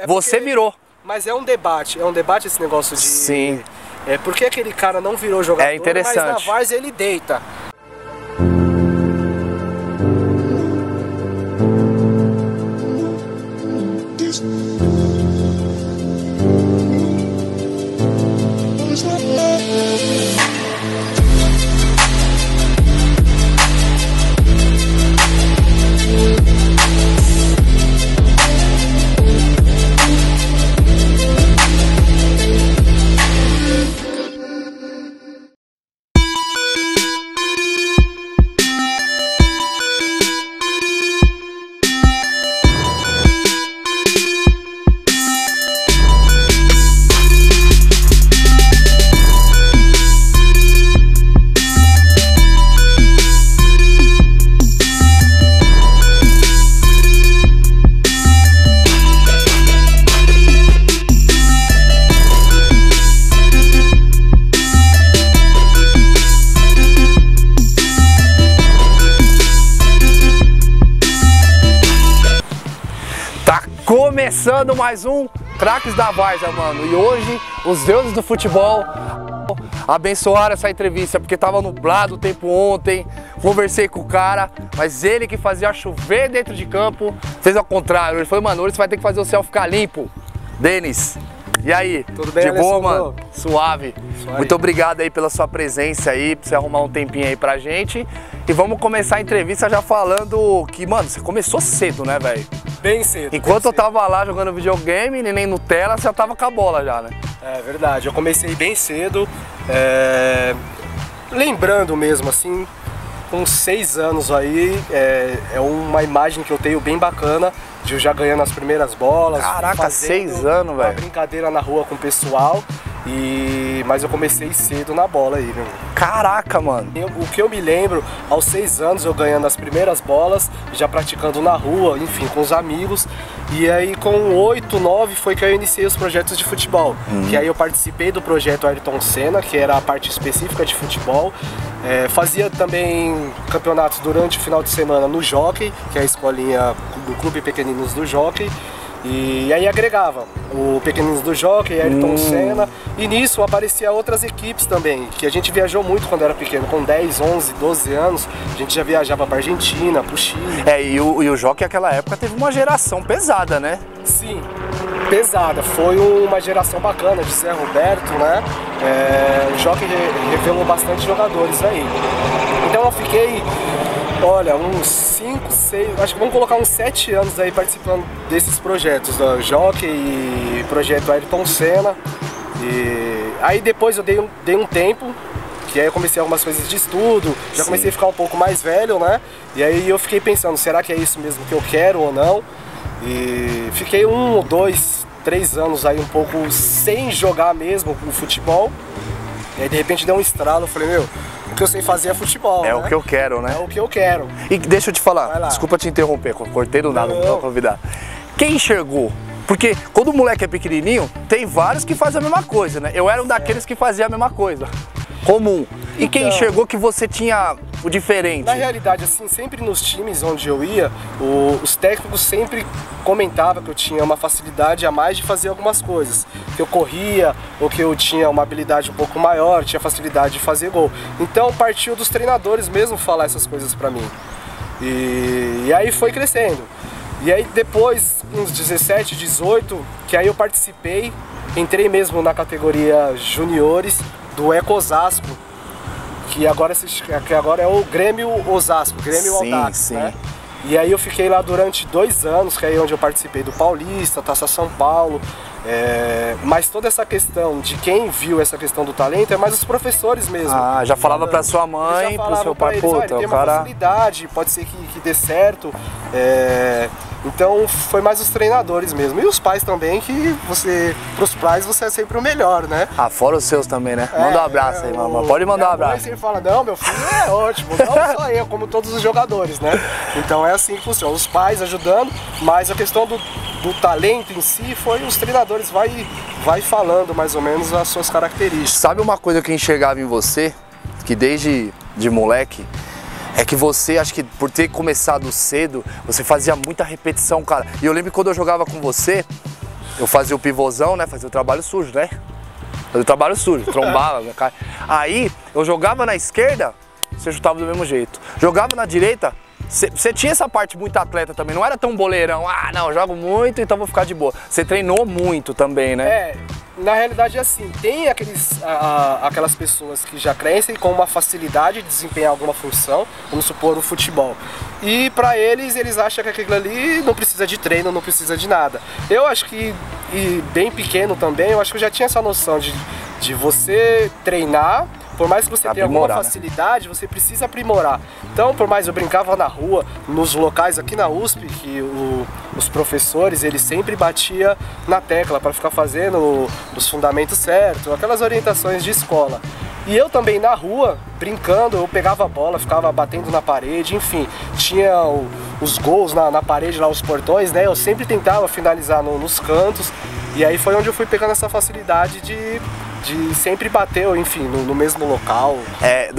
Você virou. Mas é um debate esse negócio de... Sim. Por que aquele cara não virou jogador, É interessante. mas na várzea ele deita? Começando mais um Craques da Várzea, mano. E hoje os deuses do futebol abençoaram essa entrevista, porque tava nublado o tempo ontem. Conversei com o cara, mas ele que fazia chover dentro de campo fez ao contrário. Ele falou, mano, hoje você vai ter que fazer o céu ficar limpo. Denis, e aí? Tudo bem, de boa, Alessandro? mano? Suave. Muito obrigado aí pela sua presença aí, por você arrumar um tempinho aí pra gente. E vamos começar a entrevista já falando que, mano, você começou cedo, né, velho? Bem cedo. Enquanto eu tava lá jogando videogame, nem Nutella, você já tava com a bola já, né? É verdade, eu comecei bem cedo, lembrando mesmo assim, com 6 anos aí, é uma imagem que eu tenho bem bacana, de eu já ganhando as primeiras bolas. Caraca, 6 anos, velho. Brincadeira na rua com o pessoal, mas eu comecei cedo na bola aí, meu. Caraca, mano. O que eu me lembro, aos 6 anos eu ganhando as primeiras bolas, já praticando na rua, enfim, com os amigos. E aí com 8, 9 foi que eu iniciei os projetos de futebol. Que aí eu participei do projeto Ayrton Senna, que era a parte específica de futebol. Fazia também campeonatos durante o final de semana no Jockey, que é a escolinha do Clube Pequeninos do Jockey. E aí agregava o Pequeninos do Jockey, Ayrton Senna, e nisso aparecia outras equipes também, que a gente viajou muito quando era pequeno, com 10, 11, 12 anos, a gente já viajava para Argentina, para o Chile. E o Jockey naquela época teve uma geração pesada, né? Sim, pesada, foi uma geração bacana de Zé Roberto, né? O Jockey revelou bastante jogadores aí. Então eu fiquei, olha, uns 5, 6, acho que vamos colocar uns 7 anos aí participando desses projetos, do Jockey e projeto Ayrton Senna. E aí depois eu dei um tempo, que aí eu comecei algumas coisas de estudo, já comecei a ficar um pouco mais velho, né? E aí eu fiquei pensando, será que é isso mesmo que eu quero ou não? E fiquei 1, 2, 3 anos aí um pouco sem jogar mesmo o futebol. E aí de repente deu um estralo, eu falei, meu, o que eu sei fazer é futebol, É, né? O que eu quero, né? É o que eu quero. E deixa eu te falar, desculpa te interromper, cortei do nada, não convidar. Quem enxergou? Porque quando o moleque é pequenininho, tem vários que fazem a mesma coisa, né? Eu era um daqueles que fazia a mesma coisa, comum. E quem enxergou que você tinha o diferente? Na realidade, assim, sempre nos times onde eu ia, os técnicos sempre comentavam que eu tinha uma facilidade a mais de fazer algumas coisas. Que eu corria, ou que eu tinha uma habilidade um pouco maior, tinha facilidade de fazer gol. Então partiu dos treinadores mesmo falar essas coisas pra mim. E aí foi crescendo. E aí depois, uns 17, 18, que aí eu participei, entrei mesmo na categoria juniores do Eco Osasco, que agora é o Grêmio Osasco, Grêmio Audax, né? E aí eu fiquei lá durante 2 anos, que é onde eu participei do Paulista, Taça São Paulo. Mas toda essa questão de quem viu essa questão do talento é mais os professores mesmo. Ah, já falava pra sua mãe, pro seu pai, puta, tem uma facilidade, pode ser que dê certo. Então foi mais os treinadores mesmo. E os pais também, que pros pais você é sempre o melhor, né? Ah, fora os seus também, né? Manda um abraço aí, mamãe. Pode mandar um abraço. Aí você fala, não, meu filho é ótimo, não só eu, como todos os jogadores, né? Então é assim que funciona. Os pais ajudando, mas a questão do talento em si foi os treinadores vai falando mais ou menos as suas características. Sabe uma coisa que eu enxergava em você, que desde de moleque, é que você, acho que por ter começado cedo, você fazia muita repetição, cara. E eu lembro que quando eu jogava com você, eu fazia o pivôzão, né? Fazia o trabalho sujo, né? Fazia o trabalho sujo, trombava, minha cara. Aí eu jogava na esquerda, você chutava do mesmo jeito. Jogava na direita, você tinha essa parte muito atleta também, não era tão boleirão, ah, não, eu jogo muito, então vou ficar de boa. Você treinou muito também, né? É, na realidade é assim, tem aquelas pessoas que já crescem com uma facilidade de desempenhar alguma função, vamos supor o futebol. E pra eles acham que aquilo ali não precisa de treino, não precisa de nada. Eu acho que, e bem pequeno também, eu acho que eu já tinha essa noção de você treinar. Por mais que você tenha alguma facilidade, né? Você precisa aprimorar. Então, por mais eu brincava na rua, nos locais aqui na USP, que os professores, eles sempre batiam na tecla para ficar fazendo os fundamentos certos, aquelas orientações de escola. E eu também na rua, brincando, eu pegava a bola, ficava batendo na parede, enfim, tinha os gols na parede lá, os portões, né? Eu sempre tentava finalizar nos cantos, e aí foi onde eu fui pegando essa facilidade de sempre bater, enfim, no mesmo local. É,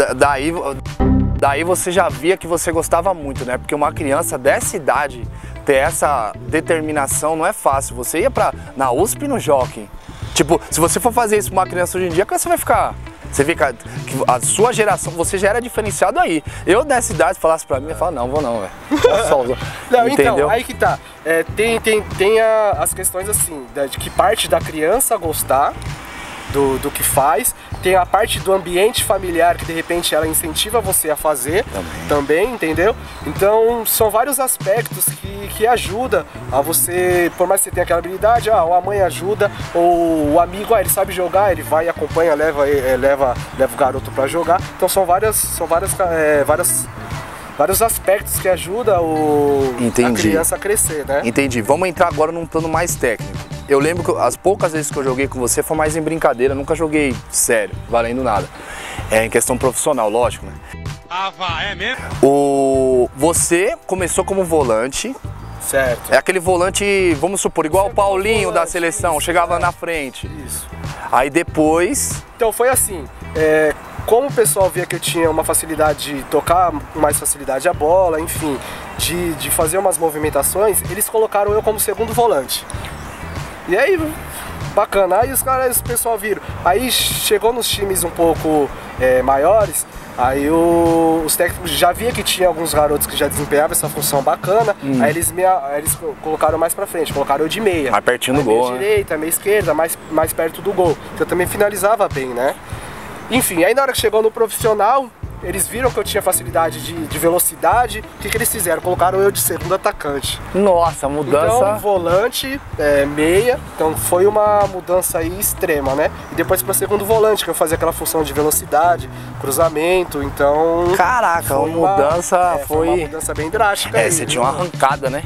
daí você já via que você gostava muito, né? Porque uma criança dessa idade ter essa determinação não é fácil. Você ia na USP e no Jockey. Tipo, se você for fazer isso com uma criança hoje em dia, a criança vai ficar... Você vê que a sua geração, você já era diferenciado aí. Eu nessa idade, falasse pra mim, eu falava, não, vou não, velho. Não, então, aí que tá. É, tem as questões assim, de que parte da criança gostar do que faz, tem a parte do ambiente familiar que de repente ela incentiva você a fazer também, entendeu? Então são vários aspectos que ajudam a você, por mais que você tenha aquela habilidade, ou a mãe ajuda, ou o amigo, ele sabe jogar, ele vai e acompanha, leva o garoto pra jogar. Então são vários aspectos que ajudam a criança a crescer, né? Entendi. Vamos entrar agora num plano mais técnico. Eu lembro que as poucas vezes que eu joguei com você foi mais em brincadeira, nunca joguei sério, valendo nada. É em questão profissional, lógico, né? É mesmo? Você começou como volante. Certo. É aquele volante, vamos supor, igual o Paulinho da seleção, chegava na frente. Isso. Aí depois... Então foi assim, como o pessoal via que eu tinha uma facilidade de tocar com mais facilidade a bola, enfim, de fazer umas movimentações, eles colocaram eu como segundo volante. E aí, bacana, aí o pessoal viram. Aí chegou nos times um pouco maiores, aí os técnicos já via que tinha alguns garotos que já desempenhavam essa função bacana, aí eles colocaram mais pra frente, colocaram eu de meia. Mais pertinho do gol, meia direita, meia esquerda, mais perto do gol. Eu também finalizava bem, né? Enfim, aí na hora que chegou no profissional, eles viram que eu tinha facilidade de velocidade. O que eles fizeram? Colocaram eu de segundo atacante. Nossa, mudança... Então, volante, meia. Então foi uma mudança aí extrema, né? E depois para segundo volante, que eu fazia aquela função de velocidade, cruzamento, então... Caraca, uma mudança foi uma mudança bem drástica. Aí, você tinha uma arrancada, né?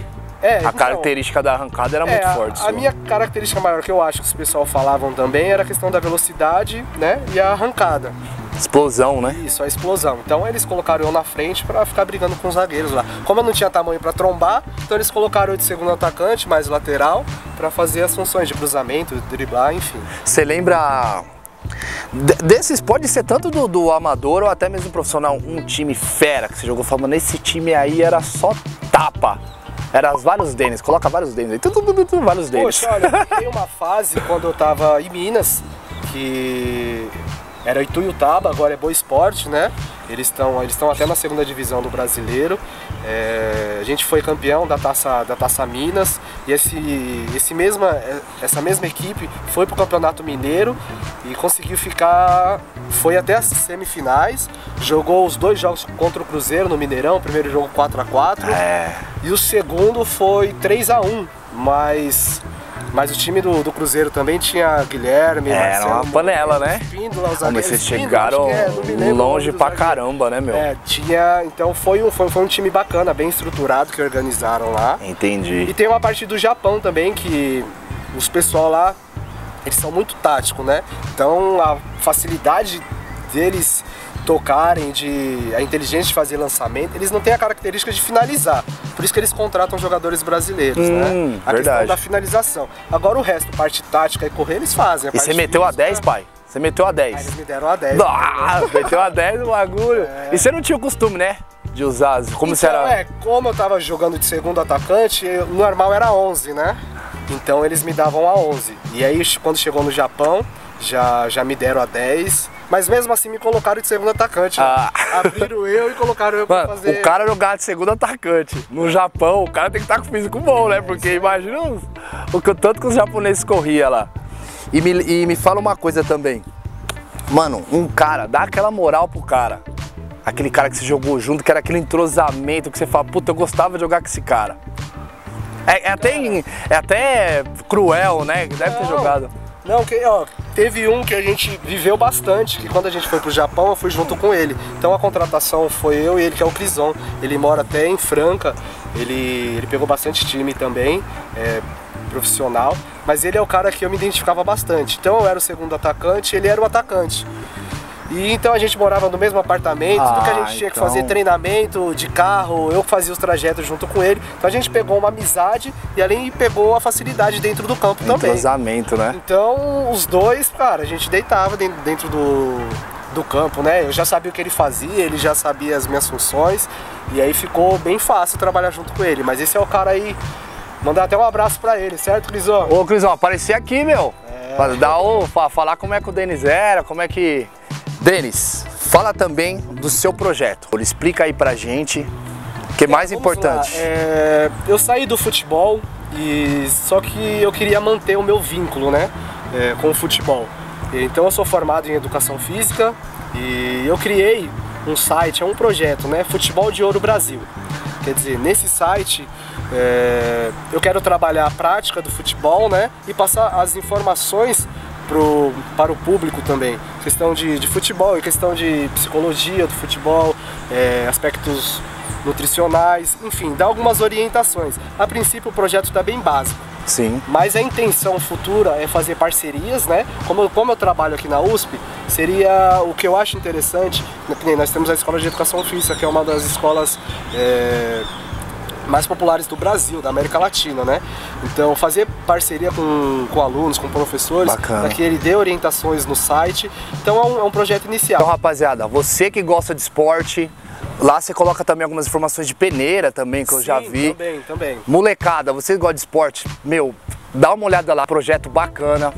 A característica da arrancada era muito forte. A minha característica maior, que eu acho que os pessoal falavam também, era a questão da velocidade, né? E a arrancada. Explosão, né? Isso, a explosão. Então eles colocaram eu na frente pra ficar brigando com os zagueiros lá. Como eu não tinha tamanho pra trombar, então eles colocaram eu de segundo atacante, mais lateral, pra fazer as funções de cruzamento, driblar, enfim. Você lembra... Desses, pode ser tanto do amador ou até mesmo profissional, um time fera que você jogou falando, nesse time aí era só tapa. Era vários Denis, coloca vários Denis aí, vários Denis. Poxa, olha, tem uma fase quando eu tava em Minas, que era Ituiutaba, agora é Boa Esporte, né? Eles estão até na segunda divisão do Brasileiro. A gente foi campeão da Taça Minas e essa mesma equipe foi pro Campeonato Mineiro e conseguiu ficar, foi até as semifinais, jogou os 2 jogos contra o Cruzeiro no Mineirão, o primeiro jogo 4-4 e o segundo foi 3-1, mas o time do Cruzeiro também tinha Guilherme, Marcelo, era uma panela, né? Mas vocês chegaram longe pra caramba, né, meu? Então foi um time bacana, bem estruturado, que organizaram lá. Entendi. E tem uma parte do Japão também, que os pessoal lá, eles são muito táticos, né? Então a facilidade deles tocarem, a inteligência de fazer lançamento, eles não têm a característica de finalizar. Por isso que eles contratam jogadores brasileiros, né? A questão da finalização. Agora o resto, parte tática e correr, eles fazem. E você meteu a 10, pai? Você meteu a 10? Eles me deram a 10. Meteu a 10 no bagulho. E você não tinha o costume, né? De usar, como então, você era... como eu tava jogando de segundo atacante, o normal era 11, né? então eles me davam a 11. E aí quando chegou no Japão, já me deram a 10. Mas mesmo assim me colocaram de segundo atacante. Abriram eu e colocaram eu pra fazer... O cara jogava de segundo atacante. No Japão, o cara tem que estar com o físico bom, né? Porque imagina o tanto que os japoneses corriam lá. E me fala uma coisa também. Mano, um cara, dá aquela moral pro cara. Aquele cara que você jogou junto, que era aquele entrosamento que você fala, puta, eu gostava de jogar com esse cara. É até cruel, né? Deve ter jogado. Não, teve um que a gente viveu bastante, que quando a gente foi pro Japão, eu fui junto com ele. Então a contratação foi eu e ele, que é o Crison. Ele mora até em Franca, ele pegou bastante time também, profissional. Mas ele é o cara que eu me identificava bastante. Então eu era o segundo atacante, ele era o atacante. E então a gente morava no mesmo apartamento, tudo que a gente tinha que fazer treinamento de carro, eu fazia os trajetos junto com ele. Então a gente pegou uma amizade e além pegou a facilidade dentro do campo também. Entrosamento, né? Então os dois, cara, a gente deitava dentro do campo, né? Eu já sabia o que ele fazia, ele já sabia as minhas funções. E aí ficou bem fácil trabalhar junto com ele. Mas esse é o cara aí, mandar até um abraço pra ele, certo, Crison? Ô, Crison, apareci aqui, meu. Falar como é que o Denis era, como é que... Denis, fala também do seu projeto. Explica aí pra gente o que é mais importante. Eu saí do futebol, só que eu queria manter o meu vínculo, né, com o futebol. Então eu sou formado em Educação Física e eu criei um site, um projeto, né, Futebol de Ouro Brasil. Quer dizer, nesse site eu quero trabalhar a prática do futebol, né, e passar as informações para o público também, questão de futebol e questão de psicologia do futebol, aspectos nutricionais, enfim, dar algumas orientações. A princípio o projeto está bem básico. Sim. Mas a intenção futura é fazer parcerias, né? Como eu trabalho aqui na USP, seria o que eu acho interessante. Nós temos a Escola de Educação Física, que é uma das escolas mais populares do Brasil, da América Latina, né? Então fazer parceria com alunos, com professores, para que ele dê orientações no site. Então é um projeto inicial. Então, rapaziada, você que gosta de esporte, lá você coloca também algumas informações de peneira também, que eu já vi. Também. Molecada, você que gosta de esporte, meu, dá uma olhada lá, projeto bacana.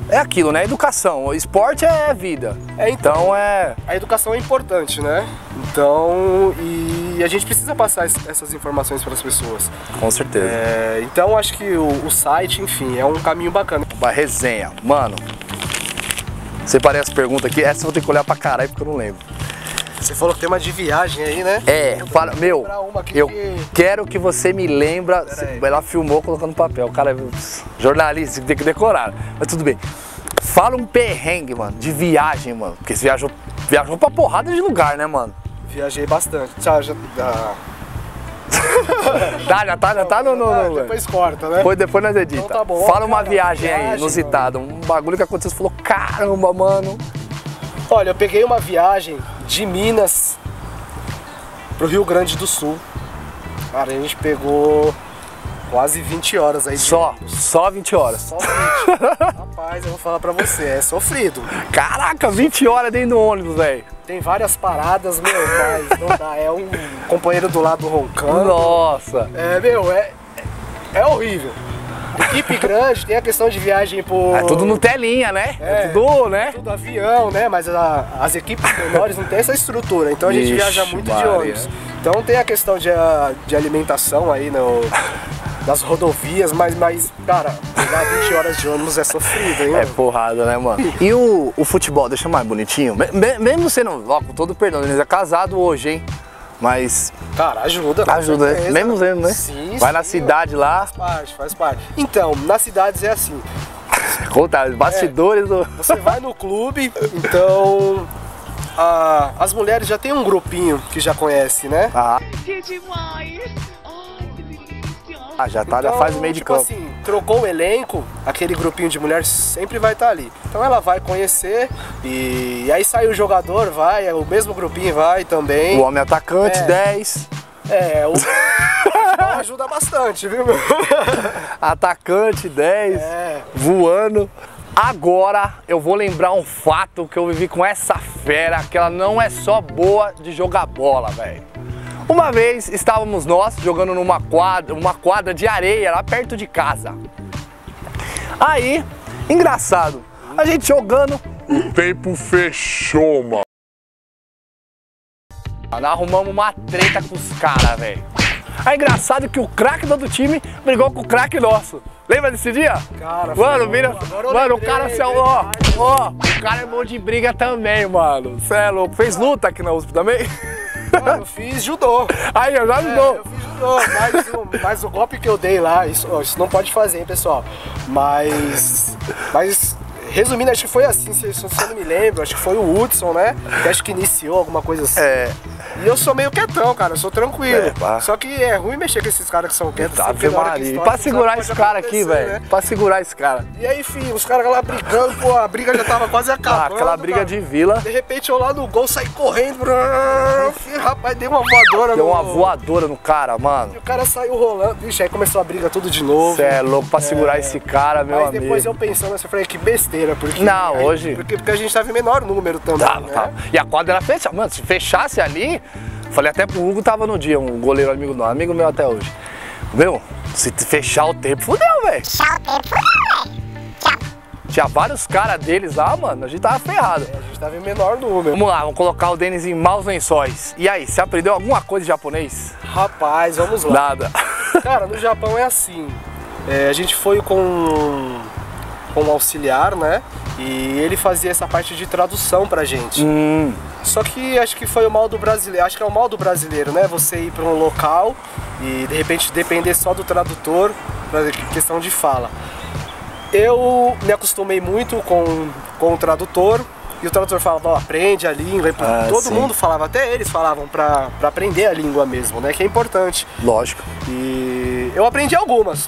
É aquilo, né? Educação. O esporte é vida. Então a educação é importante, né? Então, e a gente precisa passar essas informações para as pessoas. Com certeza. Então acho que o site, enfim, é um caminho bacana. Uma resenha. Mano, separei as perguntas aqui. Essa eu vou ter que olhar pra caralho porque eu não lembro. Você falou que tem uma de viagem aí, né? Fala, meu, eu quero que você me lembra. Ela filmou colocando no papel. O cara é jornalista, tem que decorar. Mas tudo bem. Fala um perrengue, mano, de viagem, mano. Porque você viajou pra porrada de lugar, né, mano? Viajei bastante. Já tá no... Depois corta, né? Depois nós edita. Então tá bom. Fala uma viagem aí, inusitada. Um bagulho que aconteceu, você falou, caramba, mano. Olha, eu peguei uma viagem de Minas pro Rio Grande do Sul. Cara, a gente pegou quase 20 horas aí. Só 20 horas? Só 20. Rapaz, eu vou falar pra você, é sofrido. Caraca, 20 horas dentro do ônibus, velho. Tem várias paradas, meu, mas não dá. É um companheiro do lado roncando. Nossa. É horrível. Equipe grande, tem a questão de viagem por... É tudo no telinha, né? Tudo, né? Tudo avião, né? Mas as equipes menores não tem essa estrutura, então a gente viaja muito de ônibus. Então tem a questão de alimentação aí das rodovias, mas, cara, pegar 20 horas de ônibus é sofrido, hein? É porrada, né, mano? E o futebol, deixa mais bonitinho? Mesmo você não... Ó, com todo perdão, ele é casado hoje, hein? Mas... Cara, ajuda, né? Mesmo vendo, né? Sim, vai na cidade lá. Faz parte. Então, nas cidades é assim. Conta, os bastidores do... Você vai no clube, então... as mulheres já tem um grupinho que já conhece, né? Que demais! Ai, que delícia! Já faz o meio de campo. Assim, trocou o elenco, aquele grupinho de mulheres sempre vai estar ali. Então ela vai conhecer e aí sai o jogador, o mesmo grupinho vai também. O homem atacante, 10. Ajuda bastante, viu, meu? Atacante, 10, voando. Agora eu vou lembrar um fato que eu vivi com essa fera, que ela não é só boa de jogar bola, velho. Uma vez estávamos nós jogando numa quadra de areia lá perto de casa. Aí, engraçado, a gente jogando, o tempo fechou, mano. Arrumamos uma treta com os caras, velho. É engraçado que o craque do outro time brigou com o craque nosso. Lembra desse dia? Cara, mano, o cara assim, ó, o cara é bom de briga também, mano. Cê é louco. Fez luta aqui na USP também? Mano, eu fiz judô. Aí, eu já judô. Eu fiz judô, mas o golpe que eu dei lá, isso não pode fazer, hein, pessoal. Mas resumindo, acho que foi assim, se eu não me lembro, acho que foi o Hudson, né? Que acho que iniciou alguma coisa assim. E eu sou meio quietão, cara, eu sou tranquilo. Só que é ruim mexer com esses caras que são quietos. Ave Maria. E pra segurar esse cara aqui, velho, né? Pra segurar esse cara. E aí, filho, os caras lá brigando, pô, a briga já tava quase acabando. Aquela briga, cara, de vila. De repente eu lá no gol saí correndo. Filho, rapaz, dei uma voadora. Deu uma voadora no cara, mano. E o cara saiu rolando. Vixe, aí começou a briga tudo de novo. Cê é louco pra segurar esse cara, meu amigo. Mas depois eu pensando, eu falei, que besteira. Porque não, hoje... Porque a gente tava em menor número também, né? E a quadra era fechada. Mano, se fechasse ali... Falei até pro Hugo, tava no dia, um goleiro amigo meu até hoje. Meu, se fechar o tempo, fudeu, velho. Fechar o tempo, fudeu, velho. Tchau. Tinha vários caras deles lá, mano, a gente tava ferrado. A gente tava em menor número. Vamos lá, vamos colocar o Denis em maus lençóis. E aí, você aprendeu alguma coisa de japonês? Rapaz, vamos lá. Nada. Cara, no Japão é assim. A gente foi com um auxiliar, né? E ele fazia essa parte de tradução pra gente. Só que acho que foi o mal do brasileiro, acho que é o mal do brasileiro, né? Você ir pra um local e de repente depender só do tradutor pra questão de fala. Eu me acostumei muito com o tradutor e o tradutor falava, ó, aprende a língua. Todo mundo falava, até eles falavam pra aprender a língua mesmo, né? Que é importante. Lógico. E eu aprendi algumas.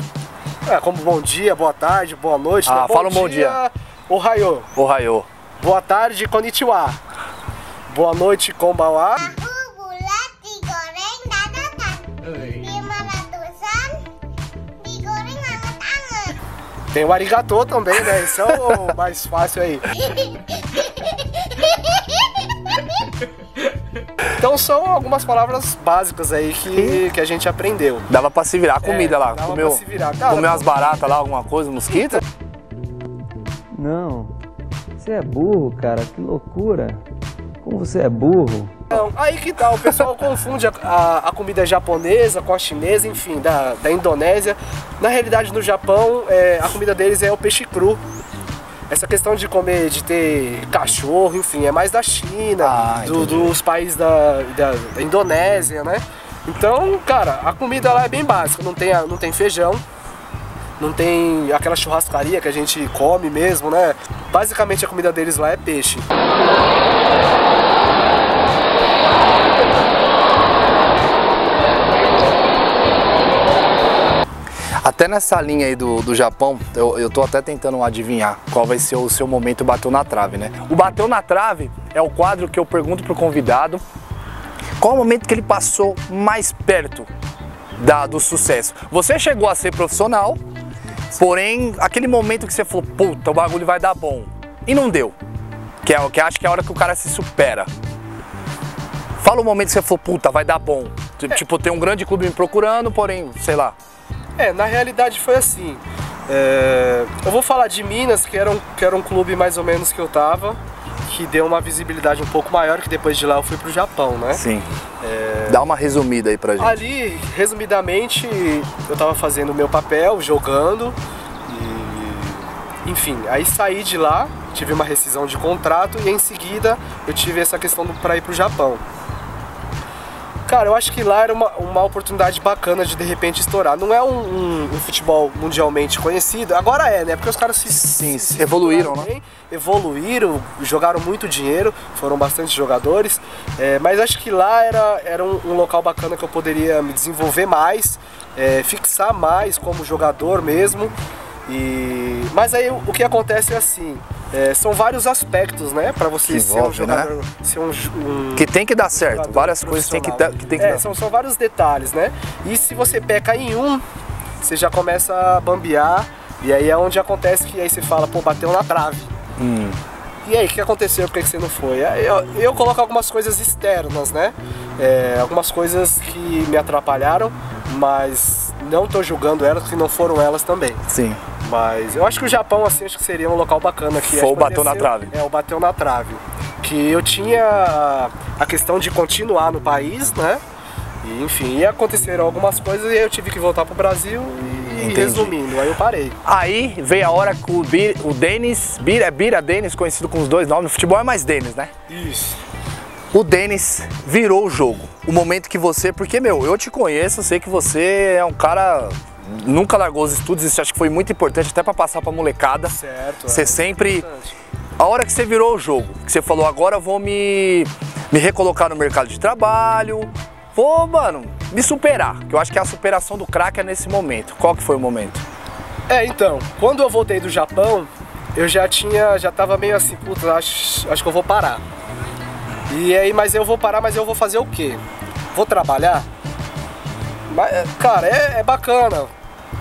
Como bom dia, boa tarde, boa noite. Ah, fala um bom dia. Ohayou. Ohayou. Boa tarde, konnichiwa. Boa noite, konbanwa. Tem o arigatô também, né? Esse é o mais fácil aí. Então são algumas palavras básicas aí que a gente aprendeu. Dava pra se virar a comida lá. Dava pra se virar. Cara, comeu umas baratas lá, alguma coisa, mosquito? Não, você é burro, cara, que loucura. Como você é burro. Não, aí que tal, o pessoal confunde a comida japonesa com a chinesa, enfim, da Indonésia. Na realidade, no Japão, a comida deles é o peixe cru. Essa questão de comer, de ter cachorro, enfim, é mais da China, dos países da Indonésia, né? Então, cara, a comida lá é bem básica, não tem feijão, não tem aquela churrascaria que a gente come mesmo, né? Basicamente a comida deles lá é peixe. Até nessa linha aí do Japão, eu tô até tentando adivinhar qual vai ser o seu momento bateu na trave, né? O bateu na trave é o quadro que eu pergunto pro convidado qual o momento que ele passou mais perto do sucesso. Você chegou a ser profissional, porém, aquele momento que você falou, puta, o bagulho vai dar bom, e não deu. Que acho que é a hora que o cara se supera. Fala o momento que você falou, puta, vai dar bom. Tipo, tem um grande clube me procurando, porém, sei lá. Na realidade foi assim. Eu vou falar de Minas, que era um clube mais ou menos que eu tava, que deu uma visibilidade um pouco maior, que depois de lá eu fui pro Japão, né? Sim. Dá uma resumida aí pra gente. Ali, resumidamente, eu tava fazendo o meu papel, jogando, enfim, aí saí de lá, tive uma rescisão de contrato e em seguida eu tive essa questão pra ir pro Japão. Cara, eu acho que lá era uma oportunidade bacana de repente estourar. Não é um futebol mundialmente conhecido, agora é, né? Porque os caras se evoluíram, né? Evoluíram, jogaram muito dinheiro, foram bastante jogadores, mas acho que lá era um local bacana que eu poderia me desenvolver mais, fixar mais como jogador mesmo. Mas aí o que acontece é assim, são vários aspectos, né, para você ser um jogador, né? Ser que tem que dar certo, várias coisas tem que dar. São vários detalhes, né? E se você peca em um, você já começa a bambear, e aí é onde acontece que aí você fala, pô, bateu na trave. E aí, o que aconteceu? Por que você não foi? Eu coloco algumas coisas externas, né? Algumas coisas que me atrapalharam, mas não tô julgando elas, porque não foram elas também. Sim. Mas eu acho que o Japão, assim, acho que seria um local bacana aqui. Foi o bateu na trave. É, o bateu na trave. Que eu tinha a questão de continuar no país, né? E, enfim, ia acontecer algumas coisas e eu tive que voltar pro Brasil e resumindo, aí eu parei. Aí veio a hora que o Denis, Bira Denis, conhecido com os dois nomes, no futebol é mais Denis, né? Isso. O Denis virou o jogo. O momento que você, porque, meu, eu te conheço, sei que você é um cara, nunca largou os estudos, isso acho que foi muito importante até pra passar pra molecada. Certo. Você sempre... A hora que você virou o jogo, que você falou, agora eu vou me recolocar no mercado de trabalho, vou, mano, me superar, que eu acho que a superação do craque é nesse momento. Qual que foi o momento? Então, quando eu voltei do Japão, eu já tava meio assim, puta, acho que eu vou parar. E aí, mas eu vou parar, mas eu vou fazer o quê? Vou trabalhar? Mas, cara, é bacana.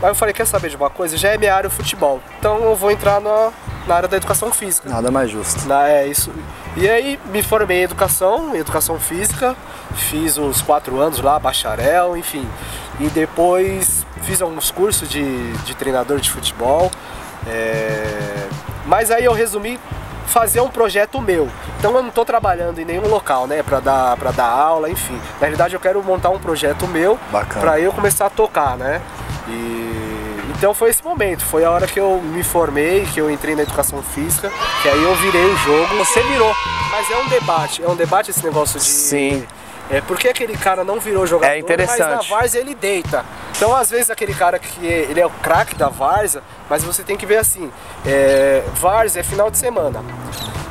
Mas eu falei, quer saber de uma coisa? Já é minha área o futebol, então eu vou entrar na área da educação física. Nada mais justo. É isso. E aí me formei em educação física, fiz os 4 anos lá, bacharel, enfim. E depois fiz alguns cursos de treinador de futebol. Mas aí eu resumi fazer um projeto meu. Então eu não estou trabalhando em nenhum local, né, para dar aula, enfim. Na realidade eu quero montar um projeto meu para eu começar a tocar, né? Então foi esse momento, foi a hora que eu me formei, que eu entrei na educação física, que aí eu virei o jogo. Você virou. Mas é um debate esse negócio de... Sim. Por que aquele cara não virou jogador, é interessante. Mas na várzea ele deita. Então às vezes aquele cara que ele é o craque da várzea, mas você tem que ver assim, várzea é final de semana.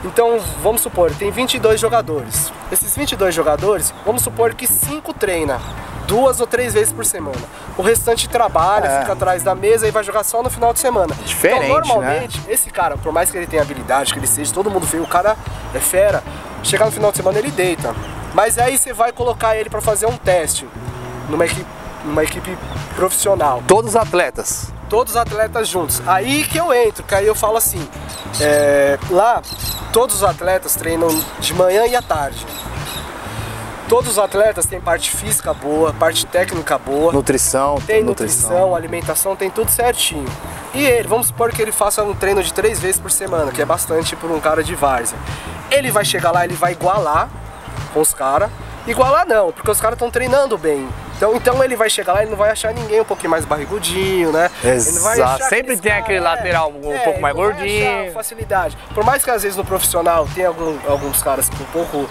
Então vamos supor, tem 22 jogadores. Esses 22 jogadores, vamos supor que 5 treina 2 ou 3 vezes por semana. O restante trabalha, fica atrás da mesa e vai jogar só no final de semana. Diferente, então, normalmente, né? Esse cara, por mais que ele tenha habilidade, que ele seja, todo mundo vê, o cara é fera, chegar no final de semana ele deita. Mas aí você vai colocar ele para fazer um teste numa equipe profissional. Todos os atletas? Todos os atletas juntos. Aí que eu entro, que aí eu falo assim, lá todos os atletas treinam de manhã e à tarde. Todos os atletas têm parte física boa, parte técnica boa. Nutrição. Tem nutrição, alimentação, tem tudo certinho. E ele, vamos supor que ele faça um treino de 3 vezes por semana, que é bastante por um cara de várzea. Ele vai chegar lá, ele vai igualar com os caras. Igualar não, porque os caras estão treinando bem. Então ele vai chegar lá, ele não vai achar ninguém um pouquinho mais barrigudinho, né? Exato, sempre tem aquele lateral um pouco mais gordinho. Facilidade. Por mais que às vezes no profissional tem alguns caras com um pouco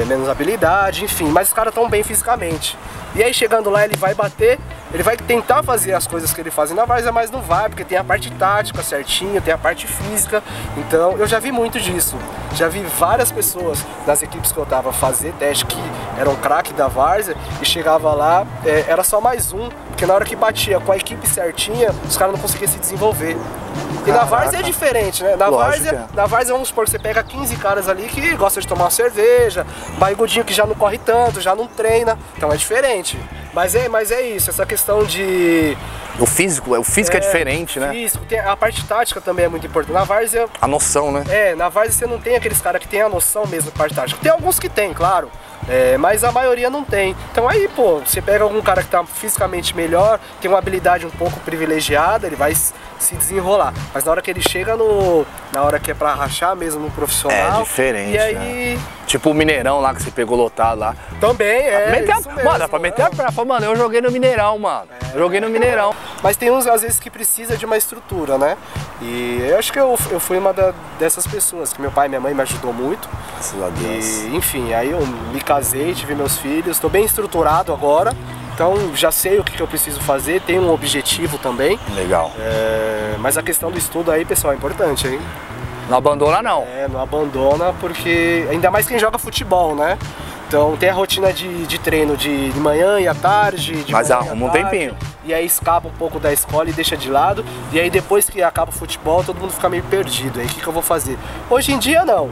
menos habilidade, enfim, mas os caras estão bem fisicamente. E aí chegando lá ele vai bater, ele vai tentar fazer as coisas que ele faz na várzea, mas não vai, porque tem a parte tática certinho, tem a parte física. Então eu já vi muito disso. Já vi várias pessoas nas equipes que eu tava fazer teste que eram craque da várzea e chegava lá, era só mais um, porque na hora que batia com a equipe certinha, os caras não conseguiam se desenvolver. E na várzea é diferente, né? Na várzea, vamos supor que você pega 15 caras ali que gostam de tomar uma cerveja, barrigudinho que já não corre tanto, já não treina, então é diferente. Mas é isso, essa questão de... O físico é diferente, né? Físico, a parte tática também é muito importante. Na várzea... A noção, né? Na várzea você não tem aqueles caras que tem a noção mesmo da parte tática. Tem alguns que tem, claro. Mas a maioria não tem. Então aí, pô, você pega algum cara que tá fisicamente melhor, tem uma habilidade um pouco privilegiada, ele vai se desenrolar. Mas na hora que ele chega na hora que é pra rachar mesmo no profissional... É diferente, e aí... né? Tipo o Mineirão lá, que você pegou lotado lá. Também, isso mesmo, mano, dá pra meter a praia. Mano, eu joguei no Mineirão, mano. Eu joguei no Mineirão. Mas tem uns, às vezes, que precisa de uma estrutura, né? E eu acho que eu fui uma dessas pessoas, que meu pai e minha mãe me ajudou muito. Graças a Deus. E, enfim, aí eu me casei, tive meus filhos, estou bem estruturado agora. Então já sei o que eu preciso fazer, tenho um objetivo também. Legal. Mas a questão do estudo aí, pessoal, é importante, hein? Não abandona não. Não abandona, porque ainda mais quem joga futebol, né? Então tem a rotina de treino de manhã e à tarde. Mas arruma um tempinho. E aí escapa um pouco da escola e deixa de lado. E aí depois que acaba o futebol, todo mundo fica meio perdido. Aí o que eu vou fazer? Hoje em dia não.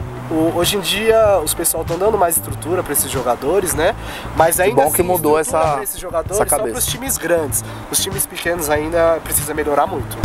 Hoje em dia os pessoal estão dando mais estrutura para esses jogadores, né? Mas ainda bom que mudou essa esses jogadores essa são cabeça. para os times grandes. Os times pequenos ainda precisa melhorar muito.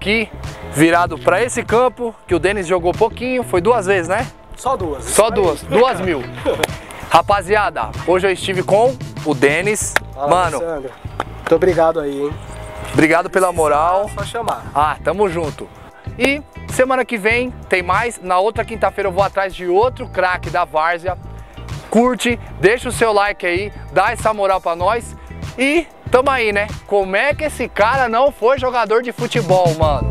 aqui, virado pra esse campo, que o Denis jogou pouquinho, foi 2 vezes, né? Só 2. Só 2, 2.000. Rapaziada, hoje eu estive com o Denis. Fala, mano, Alessandro. Muito obrigado aí, hein? Obrigado pela moral. Só chamar. Ah, tamo junto. E semana que vem tem mais. Na outra quinta-feira eu vou atrás de outro craque da várzea. Curte, deixa o seu like aí, dá essa moral pra nós. E tamo aí, né? Como é que esse cara não foi jogador de futebol, mano?